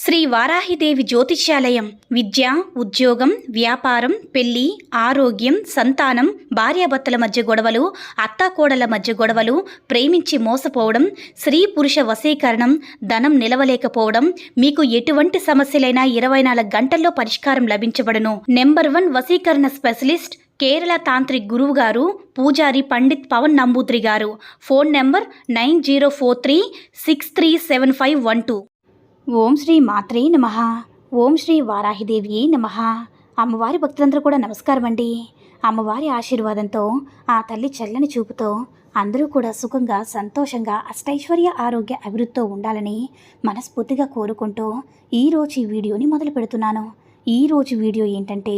శ్రీ వారాహిదేవి జ్యోతిష్యాలయం విద్య, ఉద్యోగం, వ్యాపారం, పెళ్లి, ఆరోగ్యం, సంతానం, భార్యాభర్తల మధ్య గొడవలు, అత్తాకోడల మధ్య గొడవలు, ప్రేమించి మోసపోవడం, స్త్రీ పురుష వశీకరణం, ధనం నిలవలేకపోవడం, మీకు ఎటువంటి సమస్యలైనా 24 గంటల్లో పరిష్కారం లభించబడును. నెంబర్ 1 వశీకరణ స్పెషలిస్ట్ కేరళ తాంత్రిక్ గురువు గారు పూజారి పండిత్ పవన్ నంబూద్రి గారు. Phone number 9043637512. ఓం శ్రీ మాత్రే నమః. ఓం శ్రీ వారాహిదేవి నమః. అమ్మవారి భక్తులందరూ కూడా నమస్కారం అండి. అమ్మవారి ఆశీర్వాదంతో, ఆ తల్లి చల్లని చూపుతో అందరూ కూడా సుఖంగా, సంతోషంగా, అష్టైశ్వర్య, ఆరోగ్య అభివృద్ధితో ఉండాలని మనస్ఫూర్తిగా కోరుకుంటూ ఈరోజు ఈ వీడియోని మొదలు పెడుతున్నాను. ఈరోజు వీడియో ఏంటంటే,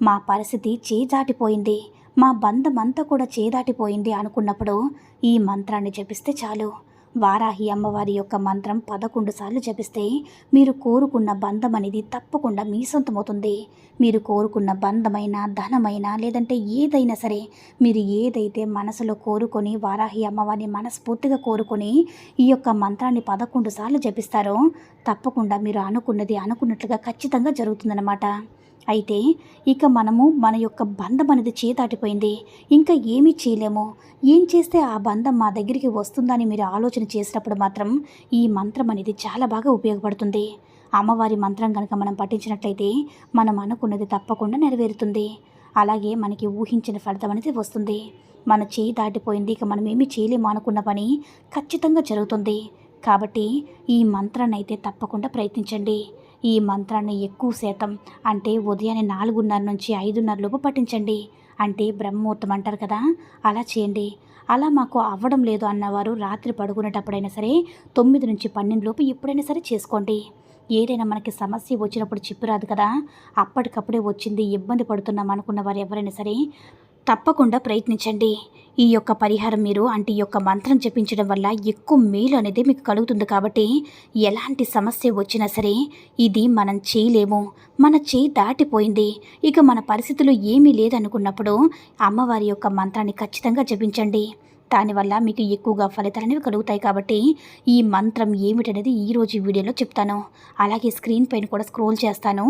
మా పరిస్థితి చేదాటిపోయింది, మా బంధం అంతా కూడా చేదాటిపోయింది అనుకున్నప్పుడు ఈ మంత్రాన్ని జపిస్తే చాలు. వారాహి అమ్మవారి యొక్క మంత్రం 11 సార్లు జపిస్తే మీరు కోరుకున్న బంధం అనేది తప్పకుండా మీ సొంతమవుతుంది. మీరు కోరుకున్న బంధమైనా, ధనమైనా, లేదంటే ఏదైనా సరే, మీరు ఏదైతే మనసులో కోరుకొని వారాహి అమ్మవారిని మనస్ఫూర్తిగా కోరుకొని ఈ యొక్క మంత్రాన్ని 11 సార్లు జపిస్తారో తప్పకుండా మీరు అనుకున్నది అనుకున్నట్లుగా ఖచ్చితంగా జరుగుతుందన్నమాట. అయితే ఇక మన యొక్క బంధం అనేది చేదాటిపోయింది, ఇంకా ఏమీ చేయలేము, ఏం చేస్తే ఆ బంధం మా దగ్గరికి వస్తుందని మీరు ఆలోచన చేసినప్పుడు మాత్రం ఈ మంత్రం అనేది చాలా బాగా ఉపయోగపడుతుంది. అమ్మవారి మంత్రం కనుక మనం పఠించినట్లయితే మనం అనుకున్నది తప్పకుండా నెరవేరుతుంది. అలాగే మనకి ఊహించిన ఫలితం అనేది వస్తుంది. మన చేయి దాటిపోయింది, ఇక మనం ఏమీ చేయలేము అనుకున్న పని ఖచ్చితంగా జరుగుతుంది. కాబట్టి ఈ మంత్రాన్ని అయితే తప్పకుండా ప్రయత్నించండి. ఈ మంత్రాన్ని ఎక్కువ శాతం అంటే ఉదయాన్నే 4:30 నుంచి 5:30 లోపు పఠించండి. అంటే బ్రహ్మముహూర్తం అంటారు కదా, అలా చేయండి. అలా మాకు అవ్వడం లేదు అన్నవారు రాత్రి పడుకునేటప్పుడైనా సరే 9 నుంచి 12 లోపు ఎప్పుడైనా సరే చేసుకోండి. ఏదైనా మనకి సమస్య వచ్చినప్పుడు చెప్పిరాదు కదా, అప్పటికప్పుడే వచ్చింది, ఇబ్బంది పడుతున్నాం అనుకున్న వారు ఎవరైనా సరే తప్పకుండా ప్రయత్నించండి. ఈ యొక్క పరిహారం మీరు అంటే ఈ యొక్క మంత్రం జపించడం వల్ల ఎక్కువ మేలు అనేది మీకు కలుగుతుంది. కాబట్టి ఎలాంటి సమస్య వచ్చినా సరే ఇది మనం చేయలేము, మన చేయి దాటిపోయింది, ఇక మన పరిస్థితులు ఏమీ లేదనుకున్నప్పుడు అమ్మవారి యొక్క మంత్రాన్ని ఖచ్చితంగా జపించండి. దానివల్ల మీకు ఎక్కువగా ఫలితాలు అనేవి కలుగుతాయి. కాబట్టి ఈ మంత్రం ఏమిటనేది ఈరోజు వీడియోలో చెప్తాను. అలాగే స్క్రీన్ పైన కూడా స్క్రోల్ చేస్తాను,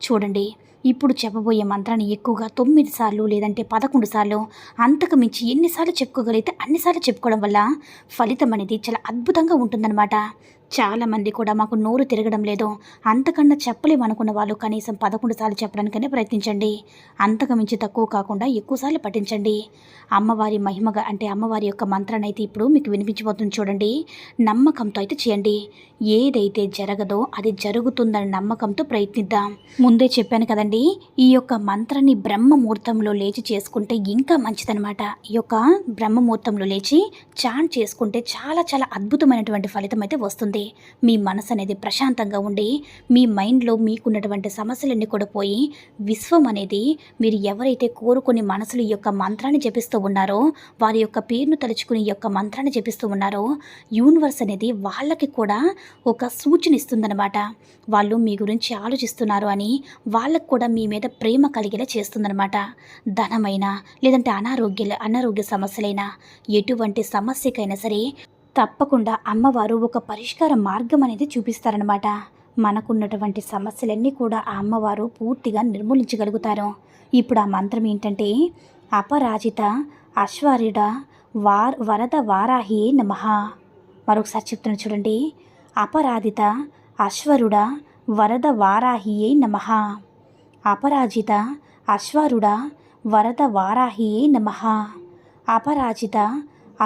చూడండి. ఇప్పుడు చెప్పబోయే మంత్రాన్ని ఎక్కువగా 9 సార్లు లేదంటే 11 సార్లు, అంతకు మించి ఎన్నిసార్లు చెప్పుకోగలిగితే అన్నిసార్లు చెప్పుకోవడం వల్ల ఫలితం అనేది చాలా అద్భుతంగా ఉంటుందన్నమాట. చాలామంది కూడా మాకు నోరు తిరగడం లేదు, అంతకన్నా చెప్పలేము అనుకున్న వాళ్ళు కనీసం 11 సార్లు చెప్పడానికనే ప్రయత్నించండి. అంతకు మించి తక్కువ కాకుండా ఎక్కువసార్లు పఠించండి. అమ్మవారి మహిమగా అంటే అమ్మవారి యొక్క మంత్రాన్ని అయితే ఇప్పుడు మీకు వినిపించబోతుంది, చూడండి. నమ్మకంతో అయితే చేయండి. ఏదైతే జరగదో అది జరుగుతుందని నమ్మకంతో ప్రయత్నిద్దాం. ముందే చెప్పాను కదండి, ఈ యొక్క మంత్రాన్ని బ్రహ్మముహూర్తంలో లేచి చేసుకుంటే ఇంకా మంచిదనమాట. ఈ యొక్క బ్రహ్మముహూర్తంలో లేచి చాంట్ చేసుకుంటే చాలా చాలా అద్భుతమైనటువంటి ఫలితం అయితే వస్తుంది. మీ మనసు అనేది ప్రశాంతంగా ఉండి మీ మైండ్లో మీకున్నటువంటి సమస్యలన్నీ కూడా పోయి విశ్వం అనేది మీరు ఎవరైతే కోరుకుని మనసులు ఈ యొక్క మంత్రాన్ని జపిస్తూ ఉన్నారో, వారి యొక్క పేరును తలుచుకుని ఈ యొక్క మంత్రాన్ని జపిస్తూ ఉన్నారో, యూనివర్స్ అనేది వాళ్ళకి కూడా ఒక సూచన ఇస్తుందన్నమాట. వాళ్ళు మీ గురించి ఆలోచిస్తున్నారు అని వాళ్ళకు కూడా మీ మీద ప్రేమ కలిగేలా చేస్తుందన్నమాట. ధనమైనా లేదంటే అనారోగ్య సమస్యలైనా ఎటువంటి సమస్యకైనా సరే తప్పకుండా అమ్మవారు ఒక పరిష్కార మార్గం అనేది చూపిస్తారనమాట. మనకున్నటువంటి సమస్యలన్నీ కూడా ఆ అమ్మవారు పూర్తిగా నిర్మూలించగలుగుతారు. ఇప్పుడు ఆ మంత్రం ఏంటంటే, అపరాజిత అశ్వారుడ వరద వారాహి నమః. మరొకసారి చెప్తున్నాను చూడండి. అపరాజిత అశ్వరుడ వరద వారాహి నమః. అపరాజిత అశ్వరుడ వరద వారాహి నమః. అపరాజిత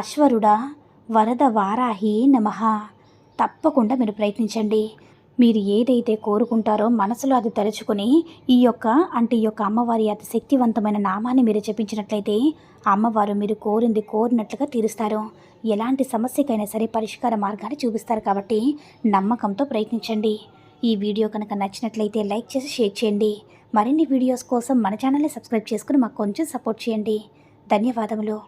అశ్వరుడ వరద వారాహి నమః. తప్పకుండా మీరు ప్రయత్నించండి. మీరు ఏదైతే కోరుకుంటారో మనసులో అది తలుచుకొని ఈ యొక్క అమ్మవారి అతి శక్తివంతమైన నామాన్ని మీరు జపించినట్లయితే అమ్మవారు మీరు కోరింది కోరినట్లుగా తీరుస్తారు. ఎలాంటి సమస్యకైనా సరే పరిష్కార మార్గాన్ని చూపిస్తారు. కాబట్టి నమ్మకంతో ప్రయత్నించండి. ఈ వీడియో కనుక నచ్చినట్లయితే లైక్ చేసి షేర్ చేయండి. మరిన్ని వీడియోస్ కోసం మన ఛానల్ని సబ్స్క్రైబ్ చేసుకుని మాకు కొంచెం సపోర్ట్ చేయండి. ధన్యవాదములు.